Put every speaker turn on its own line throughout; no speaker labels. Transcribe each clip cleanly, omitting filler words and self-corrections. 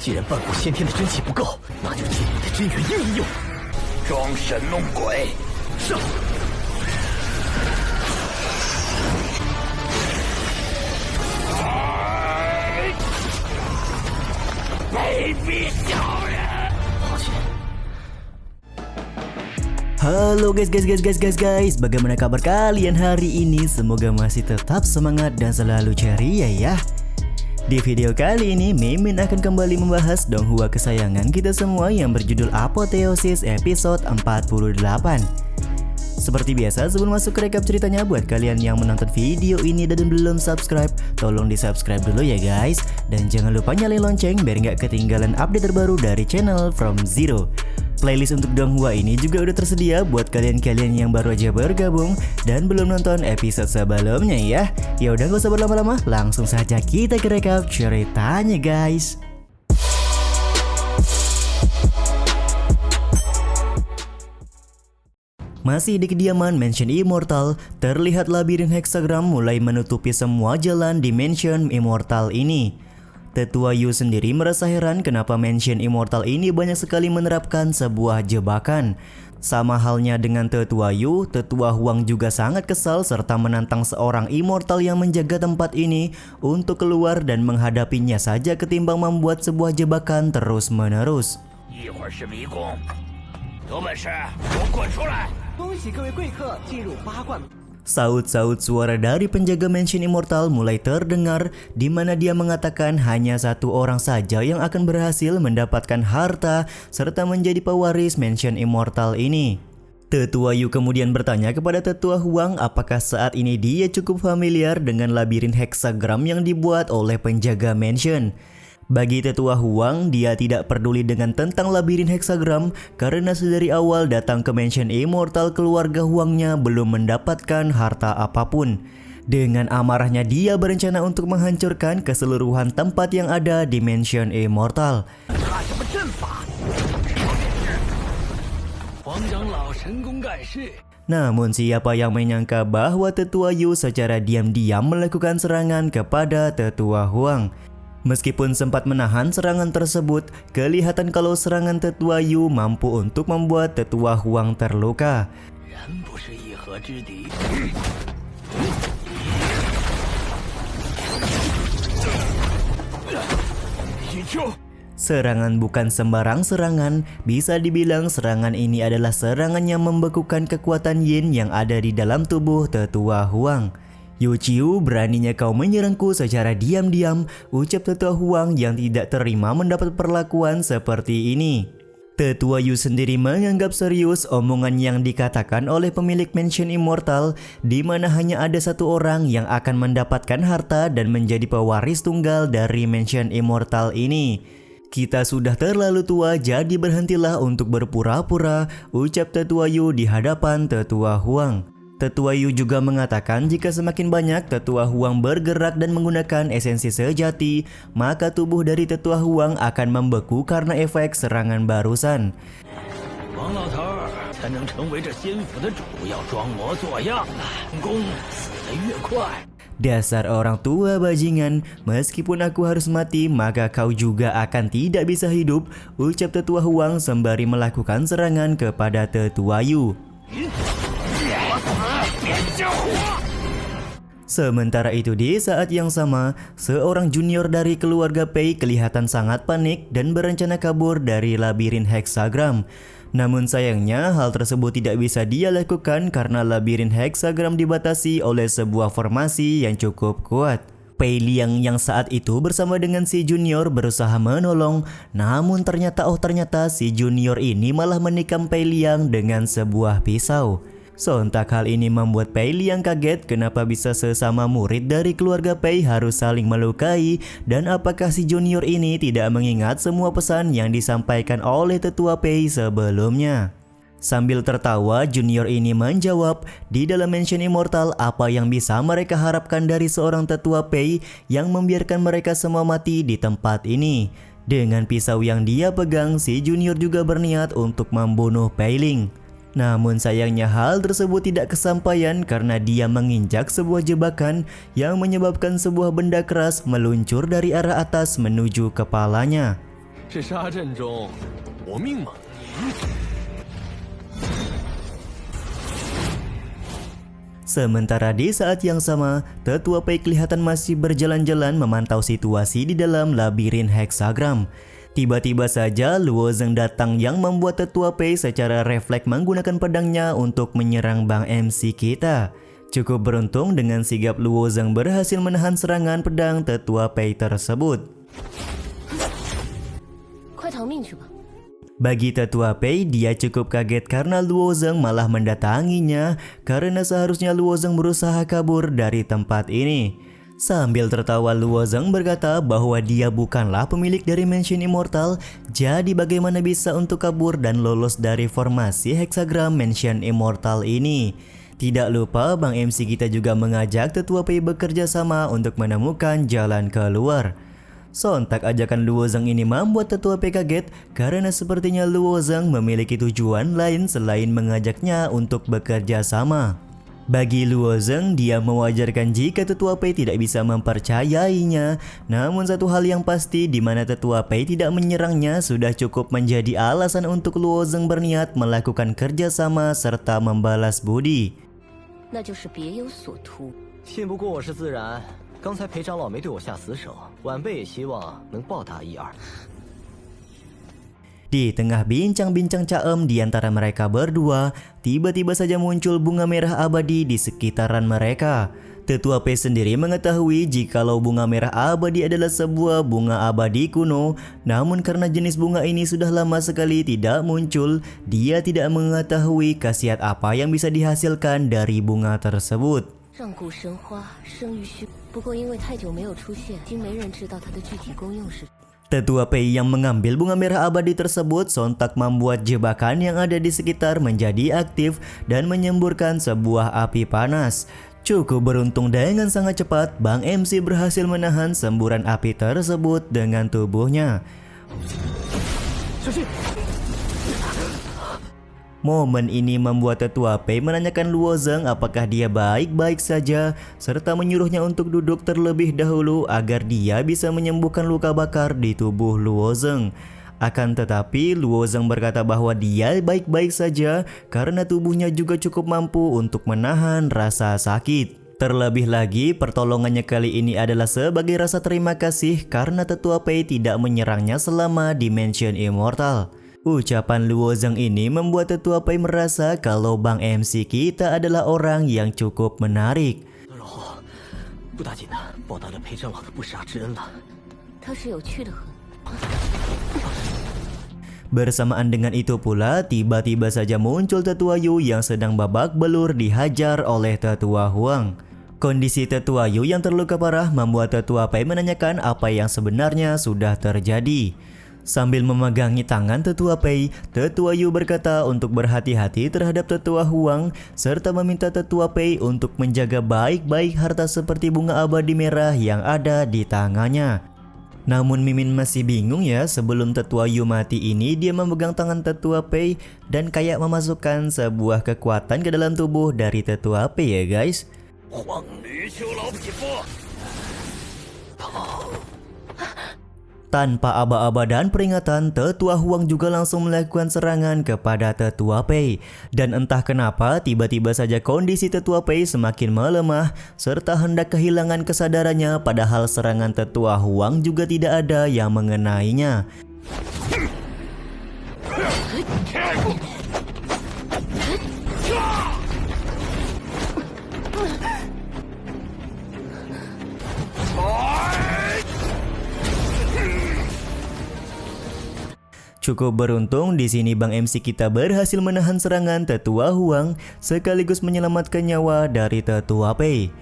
既然半步先天的真气不够，那就尽你的真元应一用。
装神弄鬼。
上！
卑鄙小人！
好险！
Halo guys, bagaimana kabar kalian hari ini? Semoga masih tetap semangat dan selalu ceria ya. Di video kali ini, Mimin akan kembali membahas donghua kesayangan kita semua yang berjudul Apotheosis episode 48. Seperti biasa, sebelum masuk ke rekap ceritanya, buat kalian yang menonton video ini dan belum subscribe, tolong di subscribe dulu ya guys. Dan jangan lupa nyalain lonceng biar nggak ketinggalan update terbaru dari channel From Zero. Playlist untuk donghua ini juga udah tersedia buat kalian-kalian yang baru aja bergabung dan belum nonton episode sebelumnya ya. Ya udah gak usah berlama-lama, langsung saja kita ke rekap ceritanya guys. Masih di kediaman Mansion Immortal, terlihat labirin hexagram mulai menutupi semua jalan di Mansion Immortal ini. Tetua Yu sendiri merasa heran kenapa Mansion Immortal ini banyak sekali menerapkan sebuah jebakan. Sama halnya dengan Tetua Yu, Tetua Huang juga sangat kesal serta menantang seorang Immortal yang menjaga tempat ini untuk keluar dan menghadapinya saja ketimbang membuat sebuah jebakan terus-menerus. Saut-saut suara dari penjaga Mansion Immortal mulai terdengar, di mana dia mengatakan hanya satu orang saja yang akan berhasil mendapatkan harta serta menjadi pewaris Mansion Immortal ini. Tetua Yu kemudian bertanya kepada Tetua Huang apakah saat ini dia cukup familiar dengan labirin hexagram yang dibuat oleh penjaga Mansion. Bagi Tetua Huang, dia tidak peduli dengan tentang labirin hexagram karena sedari awal datang ke Mansion Immortal keluarga Huangnya belum mendapatkan harta apapun. Dengan amarahnya dia berencana untuk menghancurkan keseluruhan tempat yang ada di Mansion Immortal. Namun siapa yang menyangka bahwa Tetua Yu secara diam-diam melakukan serangan kepada Tetua Huang. Meskipun sempat menahan serangan tersebut, kelihatan kalau serangan Tetua Yu mampu untuk membuat Tetua Huang terluka. Serangan bukan sembarang serangan, bisa dibilang serangan ini adalah serangan yang membekukan kekuatan Yin yang ada di dalam tubuh Tetua Huang. Yu Qiu, beraninya kau menyerangku secara diam-diam, ucap Tetua Huang yang tidak terima mendapat perlakuan seperti ini. Tetua Yu sendiri menganggap serius omongan yang dikatakan oleh pemilik Mansion Immortal, di mana hanya ada satu orang yang akan mendapatkan harta dan menjadi pewaris tunggal dari Mansion Immortal ini. Kita sudah terlalu tua, jadi berhentilah untuk berpura-pura, ucap Tetua Yu di hadapan Tetua Huang. Tetua Yu juga mengatakan jika semakin banyak Tetua Huang bergerak dan menggunakan esensi sejati, maka tubuh dari Tetua Huang akan membeku karena efek serangan barusan. Dasar orang tua bajingan, meskipun aku harus mati, maka kau juga akan tidak bisa hidup, ucap Tetua Huang sembari melakukan serangan kepada Tetua Yu. Sementara itu di saat yang sama, seorang junior dari keluarga Pei kelihatan sangat panik dan berencana kabur dari labirin hexagram. Namun sayangnya hal tersebut tidak bisa dia lakukan karena labirin hexagram dibatasi oleh sebuah formasi yang cukup kuat. Pei Liang yang saat itu bersama dengan si junior berusaha menolong, namun ternyata si junior ini malah menikam Pei Liang dengan sebuah pisau. Sontak hal ini membuat Pei Liang kaget kenapa bisa sesama murid dari keluarga Pei harus saling melukai, dan apakah si junior ini tidak mengingat semua pesan yang disampaikan oleh Tetua Pei sebelumnya. Sambil tertawa, junior ini menjawab, di dalam Mansion Immortal apa yang bisa mereka harapkan dari seorang Tetua Pei yang membiarkan mereka semua mati di tempat ini. Dengan pisau yang dia pegang, si junior juga berniat untuk membunuh Pei Ling. Namun sayangnya hal tersebut tidak kesampaian karena dia menginjak sebuah jebakan yang menyebabkan sebuah benda keras meluncur dari arah atas menuju kepalanya.
这沙阵中，我命吗？
Sementara di saat yang sama, Tetua Pei kelihatan masih berjalan-jalan memantau situasi di dalam labirin heksagram. Tiba-tiba saja Luo Zeng datang yang membuat Tetua Pei secara refleks menggunakan pedangnya untuk menyerang Bang MC kita. Cukup beruntung dengan sigap Luo Zeng berhasil menahan serangan pedang Tetua Pei tersebut. Bagi Tetua Pei, dia cukup kaget karena Luo Zeng malah mendatanginya karena seharusnya Luo Zeng berusaha kabur dari tempat ini. Sambil tertawa, Luo Zeng berkata bahwa dia bukanlah pemilik dari Mansion Immortal, jadi bagaimana bisa untuk kabur dan lolos dari formasi heksagram Mansion Immortal ini. Tidak lupa Bang MC kita juga mengajak Tetua Pei bekerja sama untuk menemukan jalan keluar. Sontak ajakan Luo Zeng ini membuat Tetua Pei kaget karena sepertinya Luo Zeng memiliki tujuan lain selain mengajaknya untuk bekerja sama. Bagi Luo Zeng, dia mewajarkan jika Tetua Pei tidak bisa mempercayainya. Namun satu hal yang pasti di mana Tetua Pei tidak menyerangnya sudah cukup menjadi alasan untuk Luo Zeng berniat melakukan kerjasama serta membalas budi.
那就是别有所图。
信不过我是自然。 刚才裴长老没对我下死手，晚辈也希望能报答一二。
Di tengah bincang-bincang caem di antara mereka berdua, tiba-tiba saja muncul bunga merah abadi di sekitaran mereka. Tetua Pei sendiri mengetahui jikalau bunga merah abadi adalah sebuah bunga abadi kuno, namun karena jenis bunga ini sudah lama sekali tidak muncul, dia tidak mengetahui khasiat apa yang bisa dihasilkan dari bunga tersebut.
上古神花生于虚，不过因为太久没有出现，已经没人知道它的具体功用是。
Tetua Pei yang mengambil bunga merah abadi tersebut sontak membuat jebakan yang ada di sekitar menjadi aktif dan menyemburkan sebuah api panas. Cukup beruntung dengan sangat cepat, Bang MC berhasil menahan semburan api tersebut dengan tubuhnya. Momen ini membuat Tetua Pei menanyakan Luo Zeng apakah dia baik-baik saja serta menyuruhnya untuk duduk terlebih dahulu agar dia bisa menyembuhkan luka bakar di tubuh Luo Zeng. Akan tetapi Luo Zeng berkata bahwa dia baik-baik saja karena tubuhnya juga cukup mampu untuk menahan rasa sakit. Terlebih lagi, pertolongannya kali ini adalah sebagai rasa terima kasih karena Tetua Pei tidak menyerangnya selama di Mansion Immortal. Ucapan Luo Zeng ini membuat Tetua Pei merasa kalau Bang MC kita adalah orang yang cukup menarik. Bersamaan dengan itu pula, tiba-tiba saja muncul Tetua Yu yang sedang babak belur dihajar oleh Tetua Huang. Kondisi Tetua Yu yang terluka parah membuat Tetua Pei menanyakan apa yang sebenarnya sudah terjadi. Sambil memegangi tangan Tetua Pei, Tetua Yu berkata untuk berhati-hati terhadap Tetua Huang serta meminta Tetua Pei untuk menjaga baik-baik harta seperti bunga abadi merah yang ada di tangannya. Namun Mimin masih bingung ya, sebelum Tetua Yu mati ini dia memegang tangan Tetua Pei dan kayak memasukkan sebuah kekuatan ke dalam tubuh dari Tetua Pei ya guys. Tanpa aba-aba dan peringatan, Tetua Huang juga langsung melakukan serangan kepada Tetua Pei. Dan entah kenapa, tiba-tiba saja kondisi Tetua Pei semakin melemah, serta hendak kehilangan kesadarannya padahal serangan Tetua Huang juga tidak ada yang mengenainya. Cukup beruntung di sini Bang MC kita berhasil menahan serangan Tetua Huang sekaligus menyelamatkan nyawa dari Tetua Pei.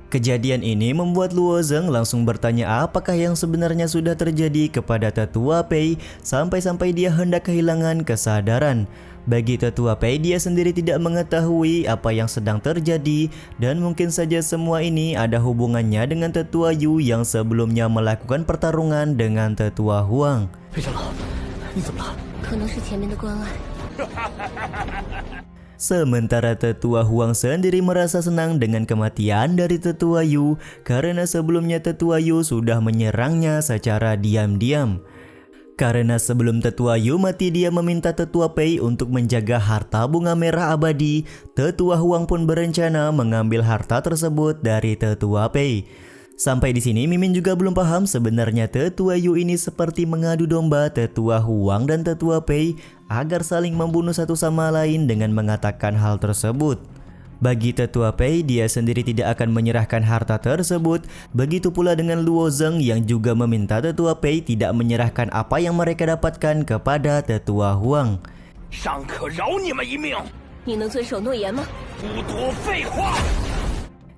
Kejadian ini membuat Luo Zeng langsung bertanya apakah yang sebenarnya sudah terjadi kepada Tetua Pei sampai-sampai dia hendak kehilangan kesadaran. Bagi Tetua Pei, dia sendiri tidak mengetahui apa yang sedang terjadi dan mungkin saja semua ini ada hubungannya dengan Tetua Yu yang sebelumnya melakukan pertarungan dengan Tetua Huang. Sementara Tetua Huang sendiri merasa senang dengan kematian dari Tetua Yu karena sebelumnya Tetua Yu sudah menyerangnya secara diam-diam. Karena sebelum Tetua Yu mati dia meminta Tetua Pei untuk menjaga harta bunga merah abadi, Tetua Huang pun berencana mengambil harta tersebut dari Tetua Pei. Sampai di sini Mimin juga belum paham sebenarnya Tetua Yu ini seperti mengadu domba Tetua Huang dan Tetua Pei agar saling membunuh satu sama lain dengan mengatakan hal tersebut. Bagi Tetua Pei, dia sendiri tidak akan menyerahkan harta tersebut. Begitu pula dengan Luo Zeng yang juga meminta Tetua Pei tidak menyerahkan apa yang mereka dapatkan kepada Tetua Huang.
尚可饶你们一命，
你能遵守诺言吗？
不多废话。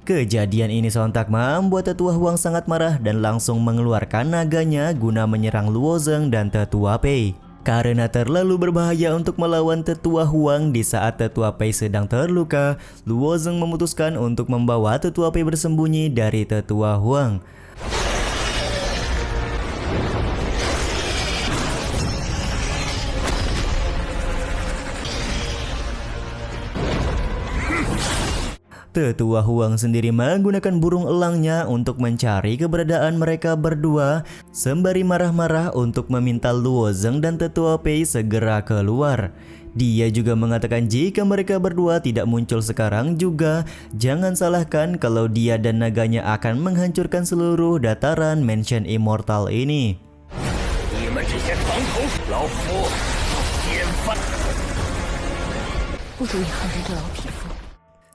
Kejadian ini sontak membuat Tetua Huang sangat marah dan langsung mengeluarkan naganya guna menyerang Luo Zeng dan Tetua Pei. Karena terlalu berbahaya untuk melawan Tetua Huang di saat Tetua Pei sedang terluka, Luo Zeng memutuskan untuk membawa Tetua Pei bersembunyi dari Tetua Huang. Tetua Huang sendiri menggunakan burung elangnya untuk mencari keberadaan mereka berdua, sembari marah-marah untuk meminta Luo Zeng dan Tetua Pei segera keluar. Dia juga mengatakan jika mereka berdua tidak muncul sekarang juga, jangan salahkan kalau dia dan naganya akan menghancurkan seluruh dataran Mansion Immortal ini.
你们这些黄头，老夫先翻。
不足以撼人这老匹夫。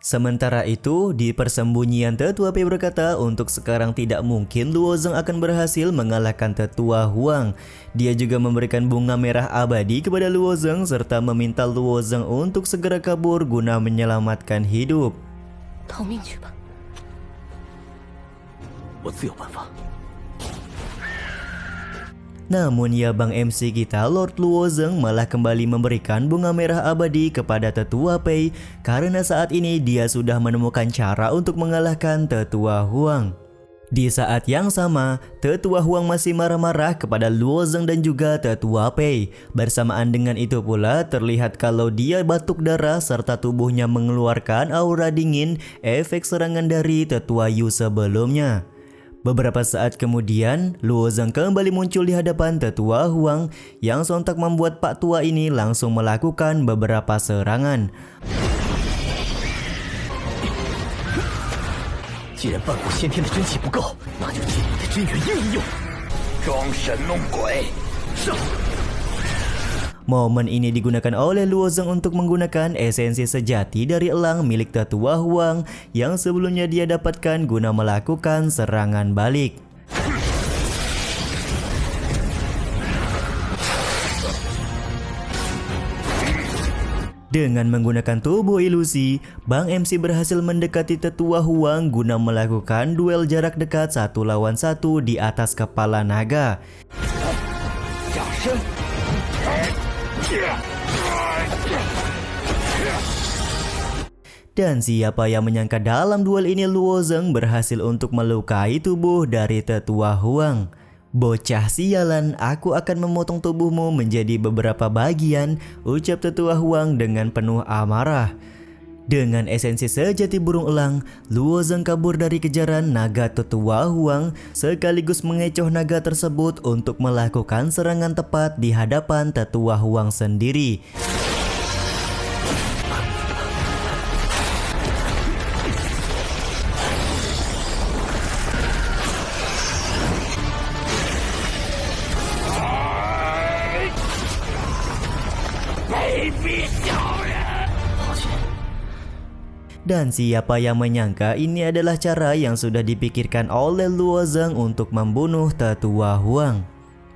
Sementara itu, di persembunyian Tetua Pei berkata untuk sekarang tidak mungkin Luo Zeng akan berhasil mengalahkan Tetua Huang. Dia juga memberikan bunga merah abadi kepada Luo Zeng serta meminta Luo Zeng untuk segera kabur guna menyelamatkan hidup.
逃命去吧。
我自有办法。
Namun ya Bang MC kita Lord Luo Zeng malah kembali memberikan bunga merah abadi kepada Tetua Pei karena saat ini dia sudah menemukan cara untuk mengalahkan Tetua Huang. Di saat yang sama, Tetua Huang masih marah-marah kepada Luo Zeng dan juga Tetua Pei. Bersamaan dengan itu pula terlihat kalau dia batuk darah serta tubuhnya mengeluarkan aura dingin efek serangan dari Tetua Yu sebelumnya. Beberapa saat kemudian, Luo Zeng kembali muncul di hadapan Tetua Huang yang sontak membuat Pak Tua ini langsung melakukan beberapa serangan.
既然半股先天的真气不够，那就尽你的真元应一用。
装神弄鬼，
上！
Momen ini digunakan oleh Luo Zeng untuk menggunakan esensi sejati dari elang milik Tetua Huang yang sebelumnya dia dapatkan guna melakukan serangan balik. Dengan menggunakan tubuh ilusi, Bang MC berhasil mendekati Tetua Huang guna melakukan duel jarak dekat 1 lawan 1 di atas kepala naga.
下身。
Dan siapa yang menyangka dalam duel ini Luo Zeng berhasil untuk melukai tubuh dari Tetua Huang. Bocah sialan, aku akan memotong tubuhmu menjadi beberapa bagian, ucap Tetua Huang dengan penuh amarah. Dengan esensi sejati burung elang, Luo Zeng kabur dari kejaran naga Tetua Huang sekaligus mengecoh naga tersebut untuk melakukan serangan tepat di hadapan Tetua Huang sendiri. Dan siapa yang menyangka ini adalah cara yang sudah dipikirkan oleh Luo Zeng untuk membunuh Tetua Huang.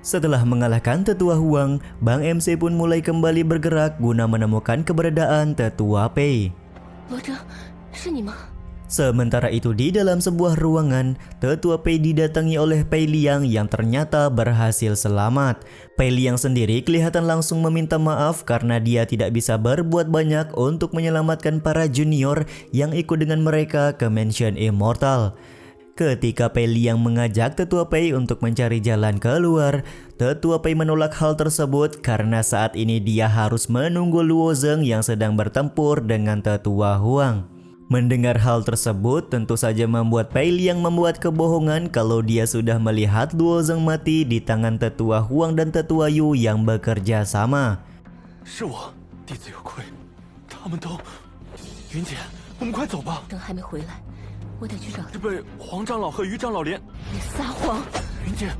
Setelah mengalahkan Tetua Huang, Bang MC pun mulai kembali bergerak guna menemukan keberadaan Tetua Pei.
罗哲，是你吗？
Sementara itu di dalam sebuah ruangan, Tetua Pei didatangi oleh Pei Liang yang ternyata berhasil selamat. Pei Liang sendiri kelihatan langsung meminta maaf karena dia tidak bisa berbuat banyak untuk menyelamatkan para junior yang ikut dengan mereka ke Mansion Immortal. Ketika Pei Liang mengajak Tetua Pei untuk mencari jalan keluar, Tetua Pei menolak hal tersebut karena saat ini dia harus menunggu Luo Zeng yang sedang bertempur dengan Tetua Huang. Mendengar hal tersebut tentu saja membuat Pei Liang membuat kebohongan kalau dia sudah melihat Luo Zeng mati di tangan tetua Huang dan tetua Yu yang bekerja sama.
是我弟子有愧，他们都……云姐，我们快走吧。
等还没回来，我得去找他。
这被黄长老和于长老连……
你撒谎！
云姐，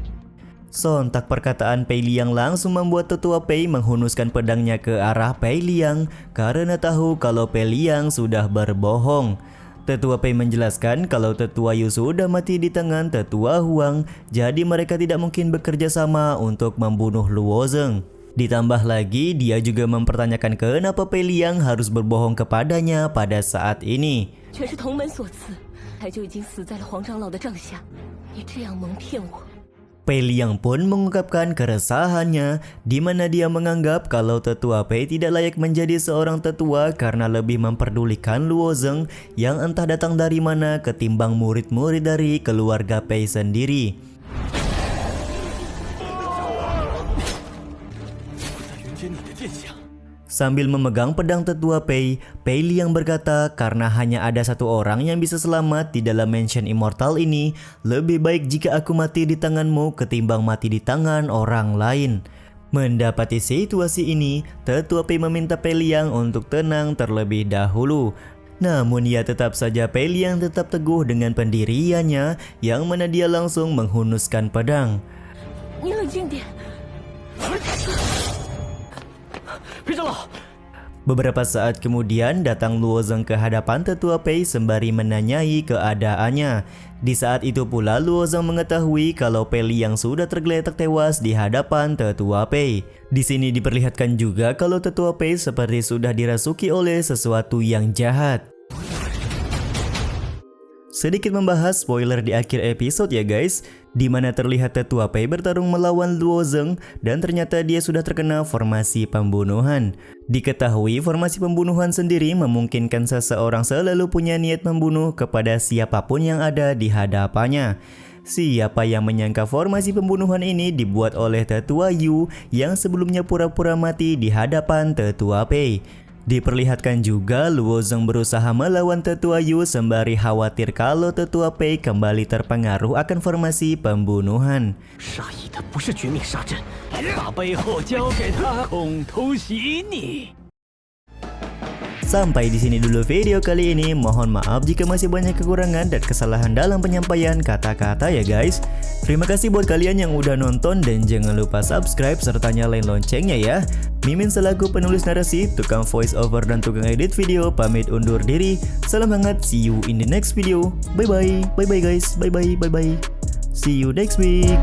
Sontak perkataan Pei Liang langsung membuat tetua Pei menghunuskan pedangnya ke arah Pei Liang karena tahu kalau Pei Liang sudah berbohong. Tetua Pei menjelaskan kalau tetua Yu sudah mati di tangan tetua Huang, jadi mereka tidak mungkin bekerja sama untuk membunuh Luo Zeng. Ditambah lagi, dia juga mempertanyakan kenapa Pei Liang harus berbohong kepadanya pada saat ini.
全是同门所赐，才就已经死在了黄长老的帐下。你这样蒙骗我，
Pei Liang pun mengungkapkan keresahannya, di mana dia menganggap kalau tetua Pei tidak layak menjadi seorang tetua karena lebih memperdulikan Luo Zeng yang entah datang dari mana ketimbang murid-murid dari keluarga Pei sendiri.
在云姐你的殿下。
Sambil memegang pedang tetua Pei, Pei Liang berkata karena hanya ada satu orang yang bisa selamat di dalam mansion immortal ini, lebih baik jika aku mati di tanganmu ketimbang mati di tangan orang lain. Mendapati situasi ini, tetua Pei meminta Pei Liang untuk tenang terlebih dahulu. Namun ya tetap saja Pei Liang tetap teguh dengan pendiriannya, yang mana dia langsung menghunuskan pedang.
你冷静点。
裴长老，
Beberapa saat kemudian datang Luo Zeng ke hadapan tetua Pei sembari menanyai keadaannya. Di saat itu pula Luo Zeng mengetahui kalau Pei Liang sudah tergeletak tewas di hadapan tetua Pei. Di sini diperlihatkan juga kalau tetua Pei seperti sudah dirasuki oleh sesuatu yang jahat. Sedikit membahas spoiler di akhir episode ya guys, di mana terlihat tetua Pei bertarung melawan Luo Zeng dan ternyata dia sudah terkena formasi pembunuhan. Diketahui formasi pembunuhan sendiri memungkinkan seseorang selalu punya niat membunuh kepada siapapun yang ada di hadapannya. Siapa yang menyangka formasi pembunuhan ini dibuat oleh tetua Yu yang sebelumnya pura-pura mati di hadapan tetua Pei. Diperlihatkan juga Luo Zeng berusaha melawan tetua Yu sembari khawatir kalau tetua Pei kembali terpengaruh akan formasi pembunuhan.
杀意的不是绝命杀阵，把背后交给他，空偷袭你。
Sampai di sini dulu video kali ini. Mohon maaf jika masih banyak kekurangan dan kesalahan dalam penyampaian kata-kata ya guys. Terima kasih buat kalian yang udah nonton dan jangan lupa subscribe serta nyalain loncengnya ya. Mimin selaku penulis narasi, tukang voice over dan tukang edit video pamit undur diri. Salam hangat, see you in the next video. Bye bye guys, bye bye. See you next week.